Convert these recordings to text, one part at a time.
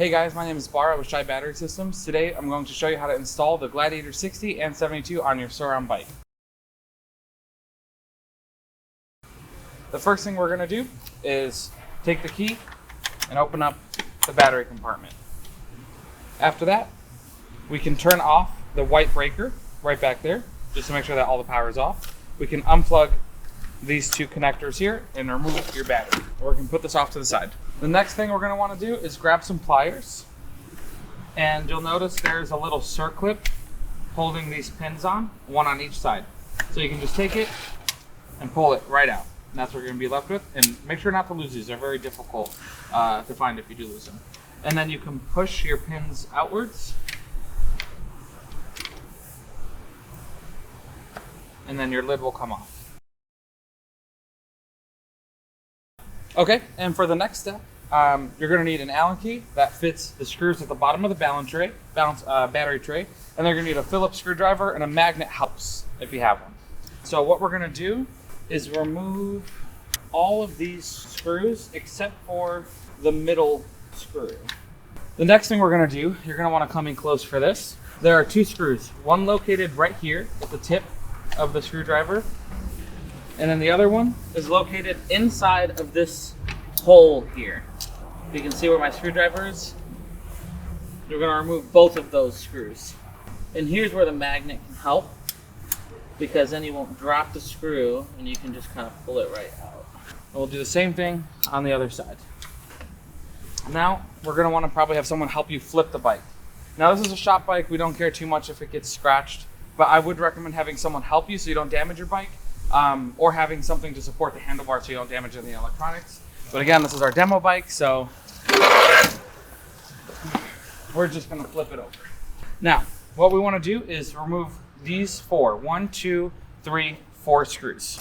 Hey guys, my name is Bara with ChiBatterySystems. Today I'm going to show you how to install the Gladiator 60 and 72 on your Surround bike. The first thing we're going to do is take the key and open up the battery compartment. After that, we can turn off the white breaker right back there, just to make sure that all the power is off. We can unplug these two connectors here and remove your battery, or we can put this off to the side. The next thing we're going to want to do is grab some pliers, and you'll notice there's a little circlip holding these pins on, one on each side. So you can just take it and pull it right out. And that's what you're going to be left with. And make sure not to lose these. They're very difficult to find if you do lose them. And then you can push your pins outwards, and then your lid will come off. Okay, and for the next step, you're going to need an Allen key that fits the screws at the bottom of the battery tray, and they're going to need a Phillips screwdriver, and a magnet helps if you have one. So what we're going to do is remove all of these screws except for the middle screw. The next thing we're going to do, you're going to want to come in close for this. There are two screws, one located right here at the tip of the screwdriver, and then the other one is located inside of this hole here. You can see where my screwdriver is. We're going to remove both of those screws. And here's where the magnet can help, because then you won't drop the screw and you can just kind of pull it right out. And we'll do the same thing on the other side. Now, we're going to want to probably have someone help you flip the bike. Now, this is a shop bike. We don't care too much if it gets scratched, but I would recommend having someone help you so you don't damage your bike. Or having something to support the handlebar so you don't damage any electronics. But again, this is our demo bike, so we're just going to flip it over. Now, what we want to do is remove these four, 1, 2, 3, 4 screws.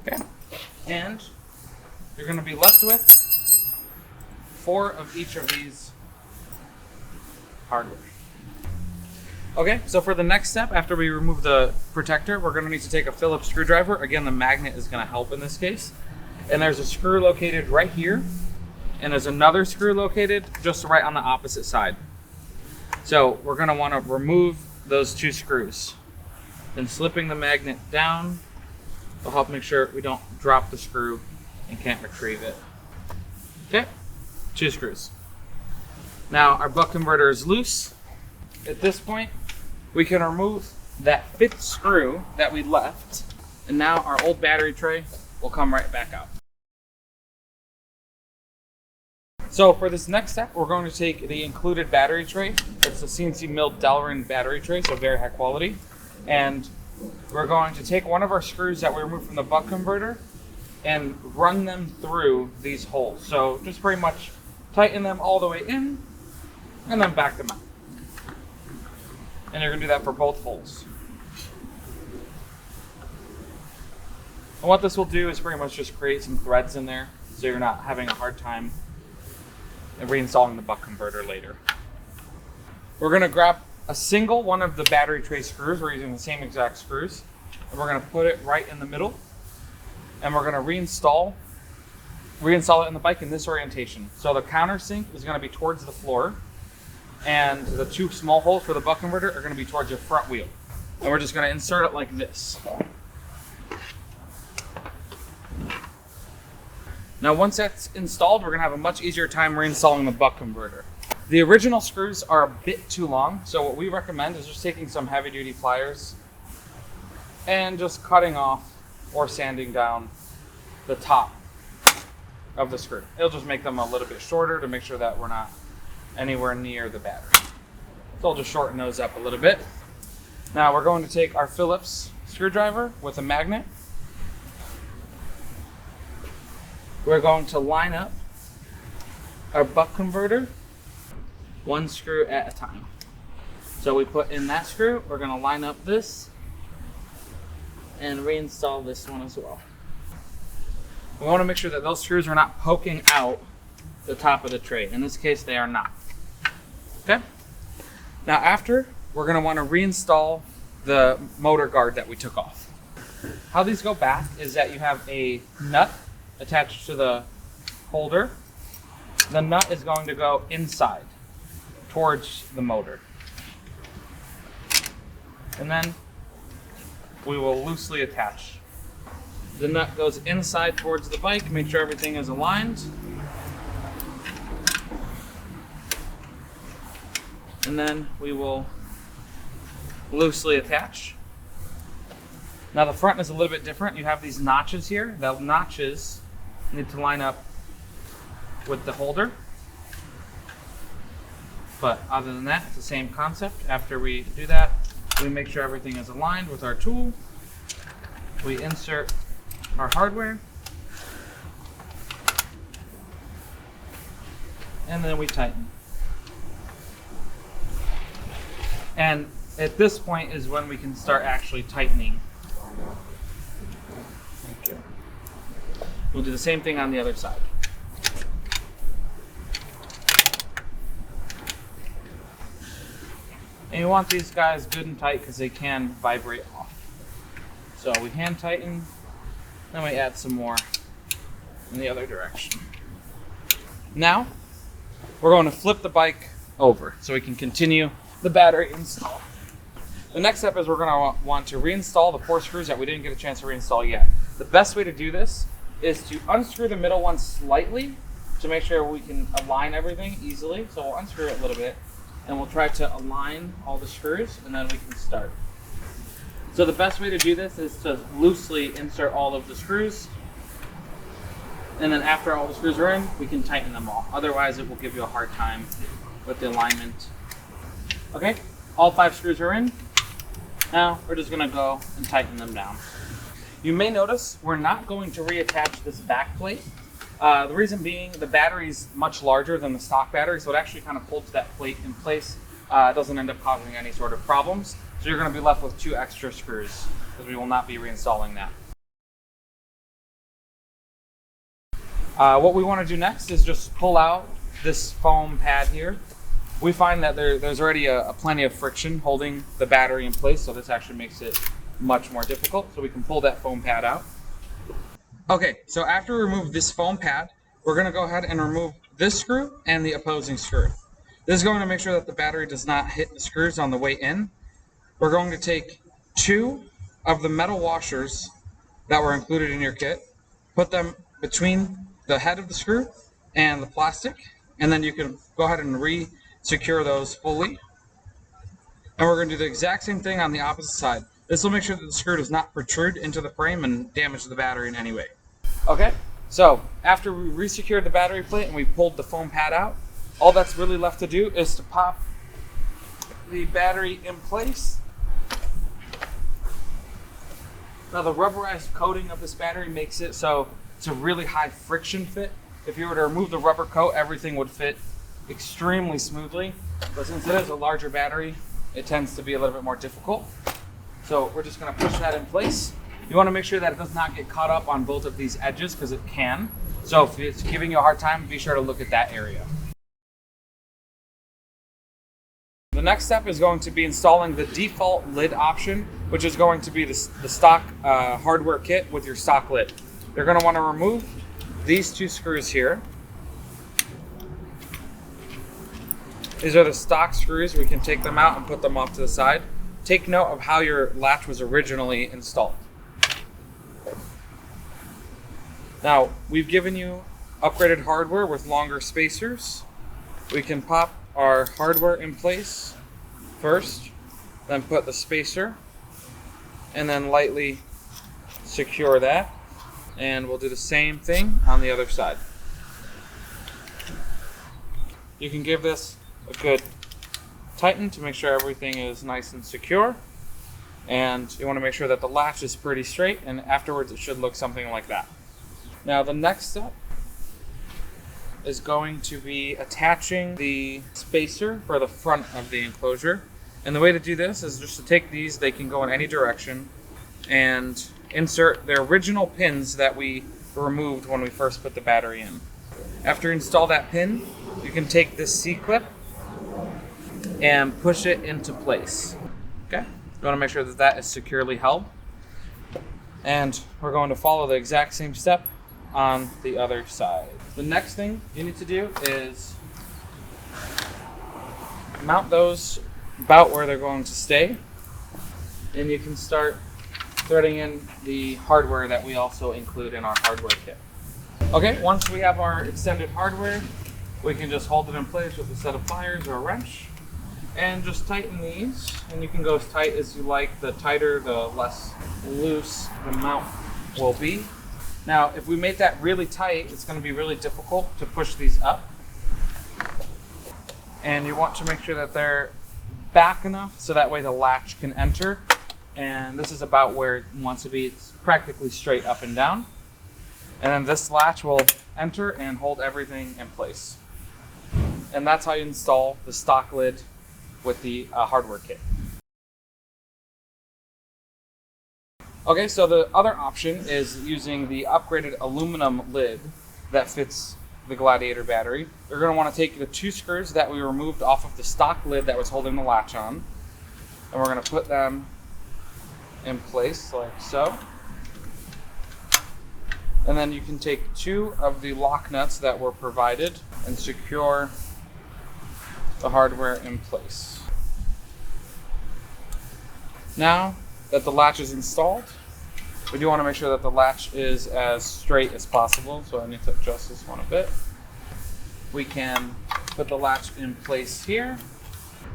Okay, and you're going to be left with 4 of each of these hardware. Okay, so for the next step, after we remove the protector, we're going to need to take a Phillips screwdriver. Again, the magnet is going to help in this case. And there's a screw located right here, and there's another screw located just right on the opposite side. So we're going to want to remove those 2 screws. Then slipping the magnet down will help make sure we don't drop the screw and can't retrieve it. Okay. 2 screws. Now our buck converter is loose. At this point, we can remove that 5th screw that we left, and now our old battery tray will come right back out. So for this next step, we're going to take the included battery tray. It's a CNC milled Delrin battery tray, so very high quality. And we're going to take one of our screws that we removed from the buck converter and run them through these holes. So just pretty much tighten them all the way in, and then back them out. And you're going to do that for both holes. And what this will do is pretty much just create some threads in there, so you're not having a hard time reinstalling the buck converter later. We're going to grab a single one of the battery tray screws. We're using the same exact screws. And we're going to put it right in the middle. And we're going to reinstall it in the bike in this orientation. So the countersink is going to be towards the floor, and the 2 small holes for the buck converter are going to be towards your front wheel. And we're just going to insert it like this. Now once that's installed, we're going to have a much easier time reinstalling the buck converter. The original screws are a bit too long, so what we recommend is just taking some heavy duty pliers and just cutting off or sanding down the top of the screw. It'll just make them a little bit shorter to make sure that we're not anywhere near the battery. So I'll just shorten those up a little bit. Now we're going to take our Phillips screwdriver with a magnet. We're going to line up our buck converter 1 screw at a time. So we put in that screw, we're going to line up this and reinstall this one as well. We want to make sure that those screws are not poking out the top of the tray. In this case, they are not. Okay? Now after, we're going to want to reinstall the motor guard that we took off. How these go back is that you have a nut attached to the holder. The nut is going to go inside towards the motor. And then we will loosely attach. The nut goes inside towards the bike, make sure everything is aligned. And then we will loosely attach. Now the front is a little bit different. You have these notches here. The notches need to line up with the holder. But other than that, it's the same concept. After we do that, we make sure everything is aligned with our tool. We insert our hardware. And then we tighten. And at this point is when we can start actually tightening. Thank you. We'll do the same thing on the other side. And you want these guys good and tight because they can vibrate off. So we hand tighten, then we add some more in the other direction. Now, we're going to flip the bike over so we can continue the battery install. The next step is we're going to want to reinstall the 4 screws that we didn't get a chance to reinstall yet. The best way to do this is to unscrew the middle one slightly to make sure we can align everything easily. So we'll unscrew it a little bit and we'll try to align all the screws and then we can start. So the best way to do this is to loosely insert all of the screws, and then after all the screws are in, we can tighten them all. Otherwise it will give you a hard time with the alignment. Okay, all 5 screws are in. Now we're just gonna go and tighten them down. You may notice we're not going to reattach this back plate. The reason being the battery is much larger than the stock battery, so it actually kind of holds that plate in place. It doesn't end up causing any sort of problems. So you're going to be left with 2 extra screws because we will not be reinstalling that. What we want to do next is just pull out this foam pad here. We find that there's already a plenty of friction holding the battery in place, so this actually makes it much more difficult. So we can pull that foam pad out. Okay, so after we remove this foam pad, we're going to go ahead and remove this screw and the opposing screw. This is going to make sure that the battery does not hit the screws on the way in. We're going to take 2 of the metal washers that were included in your kit, put them between the head of the screw and the plastic, and then you can go ahead and re-secure those fully. And we're going to do the exact same thing on the opposite side. This will make sure that the screw does not protrude into the frame and damage the battery in any way. Okay, so after we re-secured the battery plate and we pulled the foam pad out, all that's really left to do is to pop the battery in place. Now the rubberized coating of this battery makes it so it's a really high friction fit. If you were to remove the rubber coat, everything would fit extremely smoothly. But since it is a larger battery, it tends to be a little bit more difficult. So we're just going to push that in place. You want to make sure that it does not get caught up on both of these edges because it can. So if it's giving you a hard time, be sure to look at that area. The next step is going to be installing the default lid option, which is going to be the stock hardware kit with your stock lid. You're going to want to remove these 2 screws here. These are the stock screws. We can take them out and put them off to the side. Take note of how your latch was originally installed. Now, we've given you upgraded hardware with longer spacers. We can pop our hardware in place first, then put the spacer, and then lightly secure that. And we'll do the same thing on the other side. You can give this a good tighten to make sure everything is nice and secure. And you want to make sure that the latch is pretty straight, and afterwards it should look something like that. Now the next step is going to be attaching the spacer for the front of the enclosure. And the way to do this is just to take these, they can go in any direction, and insert the original pins that we removed when we first put the battery in. After you install that pin, you can take this C-clip and push it into place. Okay? want to make sure that that is securely held. And we're going to follow the exact same step on the other side. The next thing you need to do is mount those about where they're going to stay. And you can start threading in the hardware that we also include in our hardware kit. Okay, once we have our extended hardware, we can just hold it in place with a set of pliers or a wrench and just tighten these. And you can go as tight as you like. The tighter, the less loose the mount will be. Now, if we make that really tight, it's going to be really difficult to push these up. And you want to make sure that they're back enough so that way the latch can enter. And this is about where it wants to be. It's practically straight up and down. And then this latch will enter and hold everything in place. And that's how you install the stock lid with the hardware kit. Okay, so the other option is using the upgraded aluminum lid that fits the Gladiator battery. You're going to want to take the 2 screws that we removed off of the stock lid that was holding the latch on, and we're going to put them in place like so. And then you can take 2 of the lock nuts that were provided and secure the hardware in place. Now that the latch is installed, we do want to make sure that the latch is as straight as possible, so I need to adjust this one a bit. We can put the latch in place here.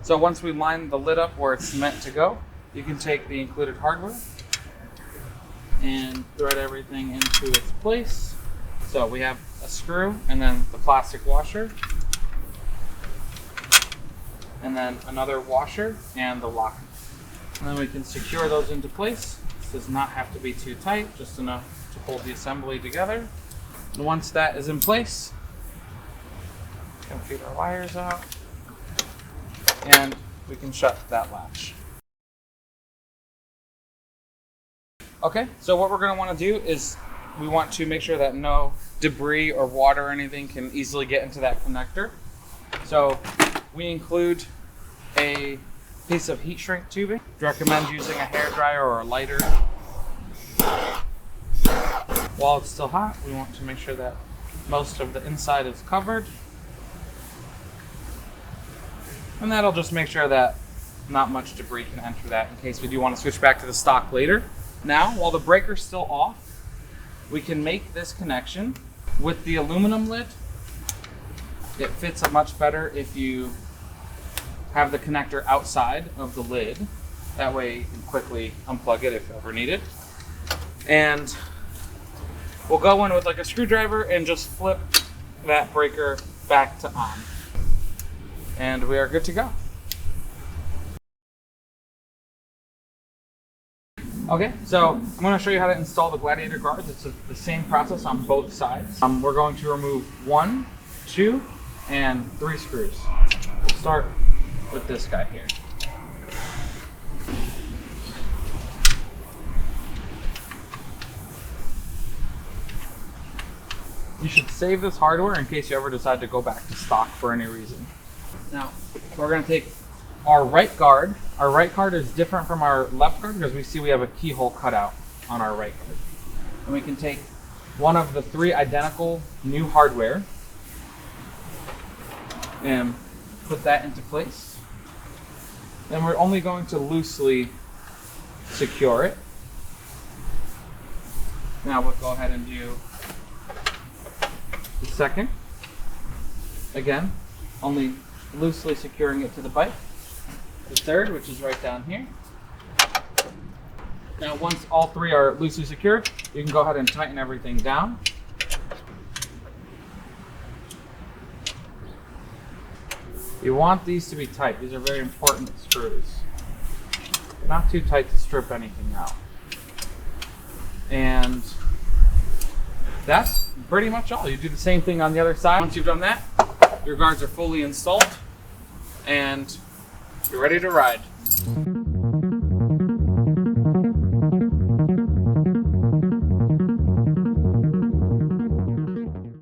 So once we line the lid up where it's meant to go, you can take the included hardware and thread everything into its place. So we have a screw and then the plastic washer, and then another washer and the lock. And then we can secure those into place. This does not have to be too tight, just enough to hold the assembly together. And once that is in place, we can feed our wires out and we can shut that latch. Okay, so what we're going to want to do is we want to make sure that no debris or water or anything can easily get into that connector. So we include a piece of heat shrink tubing. We recommend using a hairdryer or a lighter. While it's still hot, we want to make sure that most of the inside is covered. And that'll just make sure that not much debris can enter that in case we do want to switch back to the stock later. Now, while the breaker's still off, we can make this connection with the aluminum lid. It fits much better if you have the connector outside of the lid. That way you can quickly unplug it if ever needed. And we'll go in with like a screwdriver and just flip that breaker back to on. And we are good to go. Okay, so I'm going to show you how to install the Gladiator guards. It's the same process on both sides. We're going to remove 1, 2, and 3 screws. We'll start with this guy here. You should save this hardware in case you ever decide to go back to stock for any reason. Now, we're going to take our right guard. Our right guard is different from our left guard because we have a keyhole cut out on our right guard. And we can take one of the 3 identical new hardware and put that into place. Then we're only going to loosely secure it. Now we'll go ahead and do the second. Again, only loosely securing it to the bike. The third, which is right down here. Now once all 3 are loosely secured, you can go ahead and tighten everything down. You want these to be tight. These are very important screws. Not too tight to strip anything out. And that's pretty much all. You do the same thing on the other side. Once you've done that, your guards are fully installed and you're ready to ride.